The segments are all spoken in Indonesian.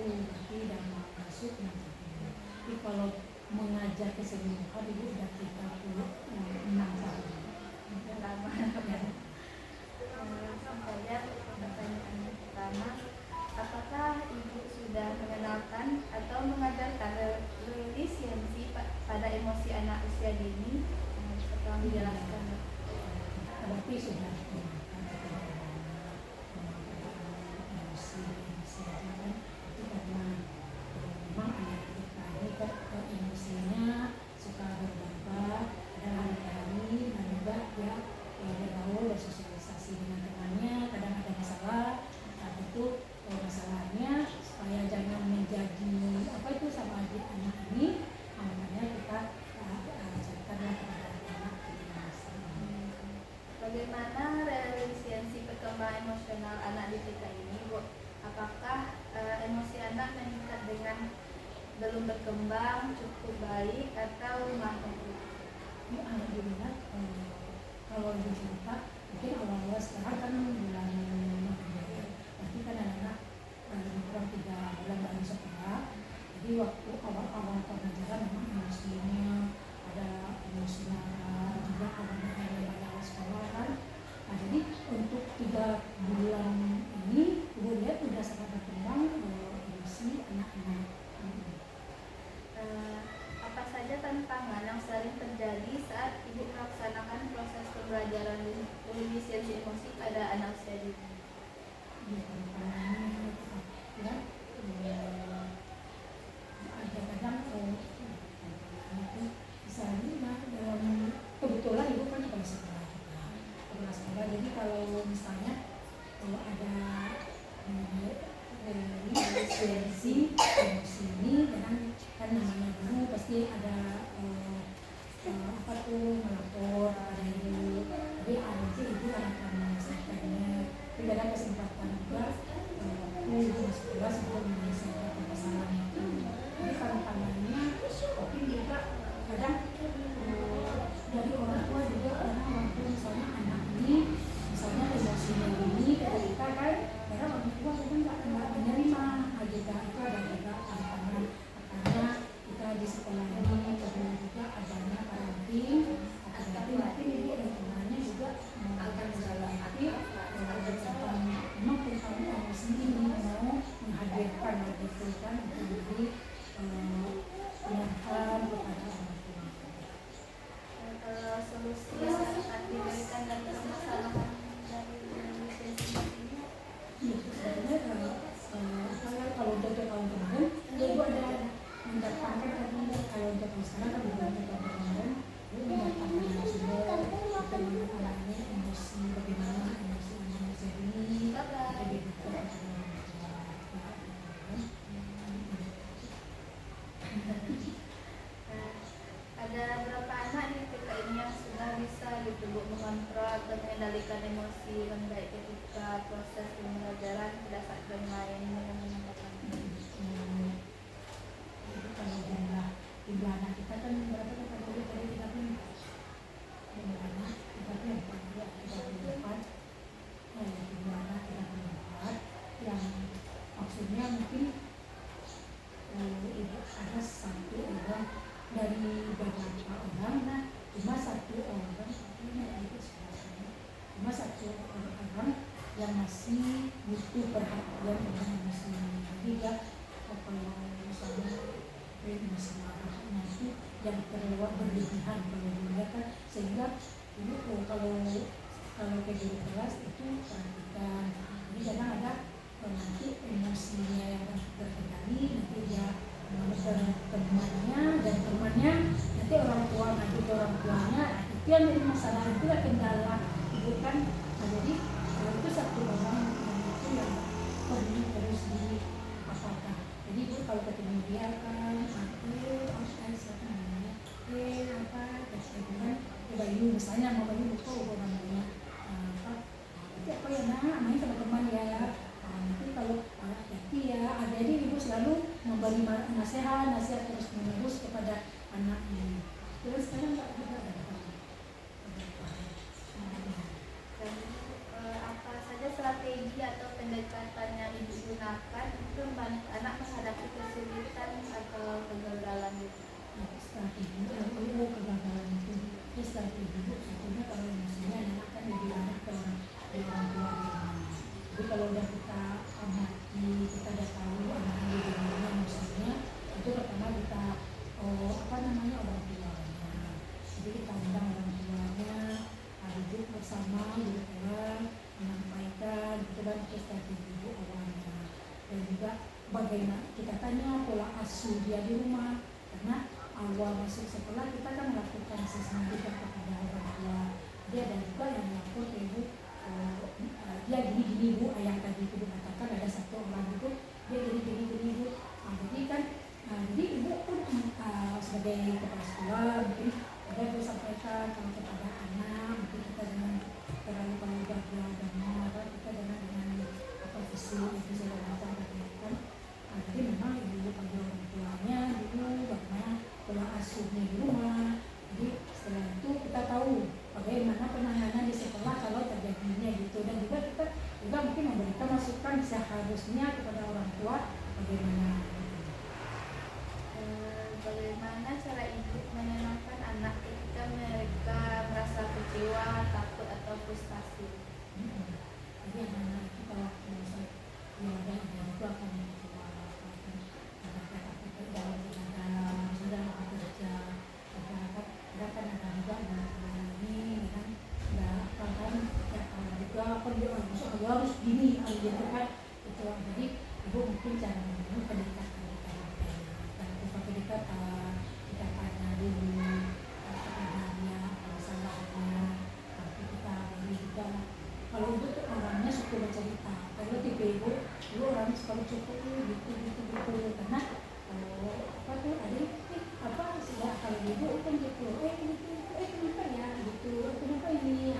berarti dan masuk nanti. Tapi kalau mengajar keseluruhan ibu udah 36 tahun. Lama. Langsung saja pertanyaan pertama, apakah ibu sudah mengenalkan atau mengajarkan resiliensi pada emosi anak usia dini? Setelah dijelaskan. Berarti sudah emosi kan itu karena memang anak kita ini kan emosinya suka berubah dan hari dan juga dia bergaul bersosialisasi dengan temannya, kadang ada masalah. Saat itu masalahnya supaya jangan menjadi apa itu sama adik anak ini, makanya kita ajarkanlah kepada anak kita. Bagaimana resiliensi perkembangan emosional anak di TK ini, Bu? Apakah emosi anak meningkat dengan belum berkembang cukup baik atau lambat? Ya, alhamdulillah kalau dicerita mungkin awal-awal sekarang kan bulan November, berarti kan anak-anak kurang 3 bulan baru sekolah. Jadi waktu awal-awal pengajaran memang emosinya ada emosi marah juga karena awal sekolah kan. Nah, jadi untuk 3 bulan ini ibu lihat sudah sangat berkembang emosi anak-anak. Apa saja tantangan yang sering terjadi saat ibu melaksanakan proses pembelajaran resiliensi emosi pada anak usia dini? Ya, kadang-kadang itu misalnya dalam kebetulan ibu kan kepala sekolah, jadi kalau misalnya ada resiliensi emosi ini kan namanya guru pasti ada apa tuh melapor pada ibu, jadi nanti ibu akan menyelesaikannya. Tapi dalam kesempatan juga ibu masuk kelas untuk menyelesaikan permasalahan itu. Jadi tantangannya mungkin juga kadang dari orang tua juga, karena orang tua misalnya anak ini misalnya emosinya ini ketika kan karena orang tua kadang nggak menerima juga, itu ada juga tantangan karena kita di sekolah ini perlu juga adanya parenting nanti ibu dan temannya juga akan menjalani memang tentang emosi ini mau menghadirkan begitu kan untuk diberi penyampaian kepada orang tua. Kalau solusi yang akan diberikan dari permasalahan dari resiliensi ini, sebenarnya kalau untuk tahun kemarin ibu ada mendaftarkan tadi, kalau untuk tahun sekarang kan belum ada tahun kemarin ibu mendaftarkan narasumber bagaimana anaknya emosi, bagaimana emosi ini lebih dekat ada berapa anak di TK ini yang sudah bisa gitu Bu mengontrol atau mengendalikan emosi dengan baik ketika proses pembelajaran tidak saat bermain dengan menambahkan? Jadi kalau jumlah anak kita kan berapa kan tadi 35 jumlah anak 34 jumlah anak 34 yang maksudnya mungkin ada satu orang dari beberapa orang, nah cuma satu orang yang masih butuh perhatian dengan emosi. Jadi ya kalau misalnya emosi marahnya itu yang terlewat berlebihan kalau dilihat kan, sehingga ini kalau ke guru kelas itu perhatikan. Jadi jangan ada nanti emosinya yang terkendali, nanti dia temannya dan temannya nanti orang tua nanti ke orang tuanya, itu yang jadi masalah, itu lah kendala ibu kan. Nah, jadi itu satu orang itu yang perlu terus diapakan. Jadi ibu kalau ketemu dia kan siapa namanya apa kan Bayu misalnya, mau Bayu lupa namanya apa ya, main sama teman ya. Nanti kalau hati ya ada, jadi ibu selalu memberi nasihat terus menerus kepada anak ini. Terus sekarang nggak ada apa saja strategi atau pendekatan yang ibu gunakan untuk membantu anak bagaimana kita tanya pola asuh dia di rumah, karena awal masuk sekolah kita kan melakukan sesuatu kepada orang tua. Dia ada juga yang melapor ke ibu, dia gini bu, yang tadi ibu katakan ada satu orang itu dia gini bu. Jadi kan jadi ibu pun sebagai kepala sekolah mungkin ada ibu sampaikan kalau kepada anak, mungkin kita dengan terlalu agama, kita dengan visi segala macam kan. Jadi memang ibu pada orang tuanya dulu bagaimana pola asuhnya di rumah. Jadi setelah itu kita tahu bagaimana penanganan di sekolah kalau terjadinya gitu, dan juga kita juga mungkin memberikan masukan seharusnya kepada orang tua bagaimana. Bagaimana cara ibu menenangkan anak ketika mereka merasa kecewa, takut atau frustasi? Jadi anak-anak itu kalau ya ada itu akan kecewa, takut dalam sudah bekerja, ada kan ada juga ini kan kan ya kalau juga apa dia harus gini gitu kan itu. Jadi ibu mungkin cara pendekatan kita tanya dulu keadaannya, masalahnya, tapi kita beri juga. Kalau itu tuh orangnya suka bercerita, kalau tipe ibu orangnya suka cukup gitu karena apa tuh ada apa sih ya, kalau ibu kan gitu kenapa ya gitu, kenapa ini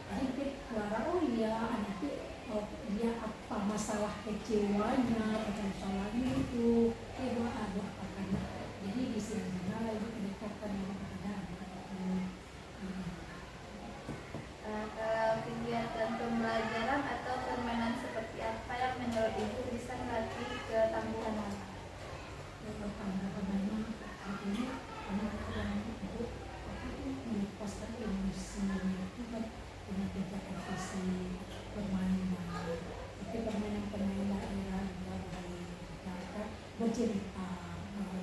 jadi kita keluar oh iya anak itu dia apa masalah kecewanya, apa masalahnya itu ibu ada apa kan. Jadi di sini mana ibu pendekatan yang kepada kalau kegiatan pembelajaran atau permainan seperti apa yang menurut ibu bisa melatih ketangguhan anak? Permainan artinya anak yang ibu melepaskan emosinya itu kan dengan kegiatan fisik, permainan, itu permainan daerah juga baik, bercerita.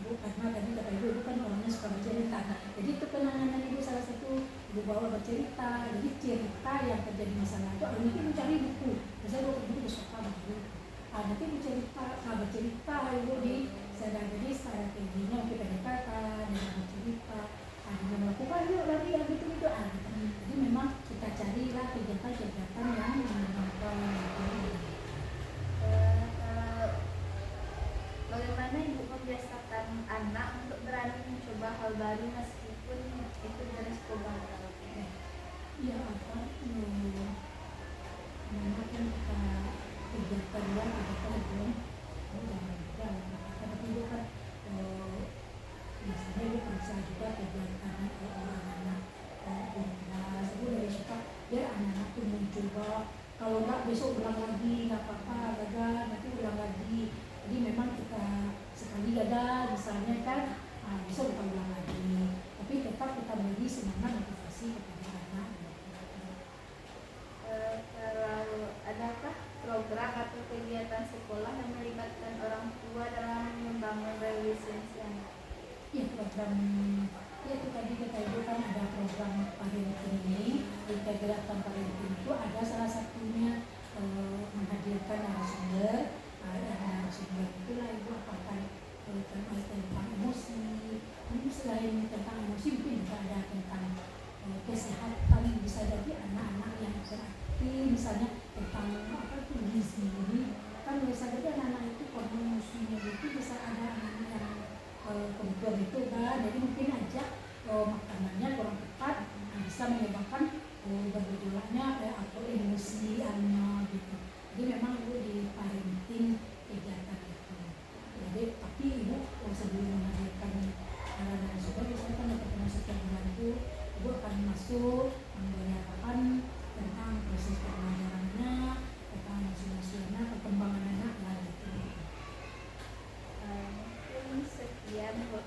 Karena tadi kata ibu kan orangnya suka bercerita, jadi itu penanganan ibu salah satu ibu bawa bercerita. Jadi cerita yang terjadi masalah itu nanti ibu cari buku, misalnya buku suka buku, nanti ibu bercerita ibu di sadar. Jadi strateginya untuk pendekatan dengan bercerita, dengan melakukan yuk lagi yang gitu. Jadi memang kita carilah kegiatan-kegiatan yang menyenangkan. Bagaimana ibu membiasakan anak untuk berani mencoba hal baru meskipun itu beresiko gagal? Ya apa? Memang kan kita kegiatan yang kita belum tapi itu kan biasanya ibu periksa juga kegiatan anak-anak kelas. Ibu lebih suka biar anak-anak tuh mencoba, kalau enggak besok ulang lagi nggak apa-apa, gagal nanti ulang lagi. Jadi memang kita sekali gagal misalnya kan besok kita ulang lagi, tapi tetap kita beri semangat motivasi kepada anak. Kalau adakah program atau kegiatan sekolah yang melibatkan orang tua dalam membangun resiliensi anak? Ya program ya itu tadi kita ibu kan ada program parenting ini. Di kegiatan parenting itu ada salah satunya menghadirkan narasumber. Narasumber itulah ibu akan tentang emosi. Ini selain tentang emosi mungkin juga ada tentang kesehatan, bisa jadi anak-anak yang beraktif, misalnya tentang apa itu gizi ini kan bisa jadi anak-anak itu kondisinya itu bisa ada anak yang kebutuhan itu kan, jadi mungkin aja makanannya kurang tepat bisa menyebabkan bergejolaknya atau emosi anak gitu. Jadi memang ibu di parenting kegiatan itu. Jadi tapi ibu sebelum menghadirkan anak-anak sudah biasanya kan dapat masuk yang membantu, ibu akan masuk mengenalkan tentang proses pembelajarannya, tentang emosi-emosinya, perkembangan anak lah gitu. Mungkin sekian buat